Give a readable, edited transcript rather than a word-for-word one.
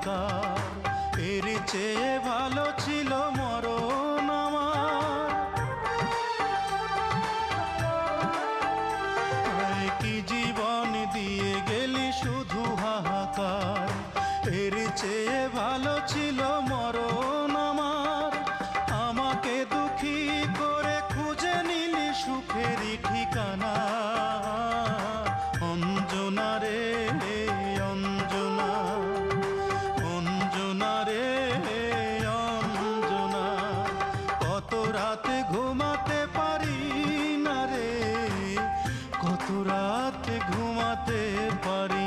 হাহাকার। এর চেয়ে ভালো ছিল মরণ আমার। কি জীবন দিয়ে গেলি শুধু হাহাকার। এর চেয়ে ভালো ছিল মরণ আমার। আমাকে দুঃখী করে খুঁজে নিলি সুখেরই ঠিকানা। অঞ্জনা রে অঞ্জনা, অঞ্জনা রে অঞ্জনা, কত রাতে ঘুমাতে পারি না রে, কত রাতে ঘুমাতে পারি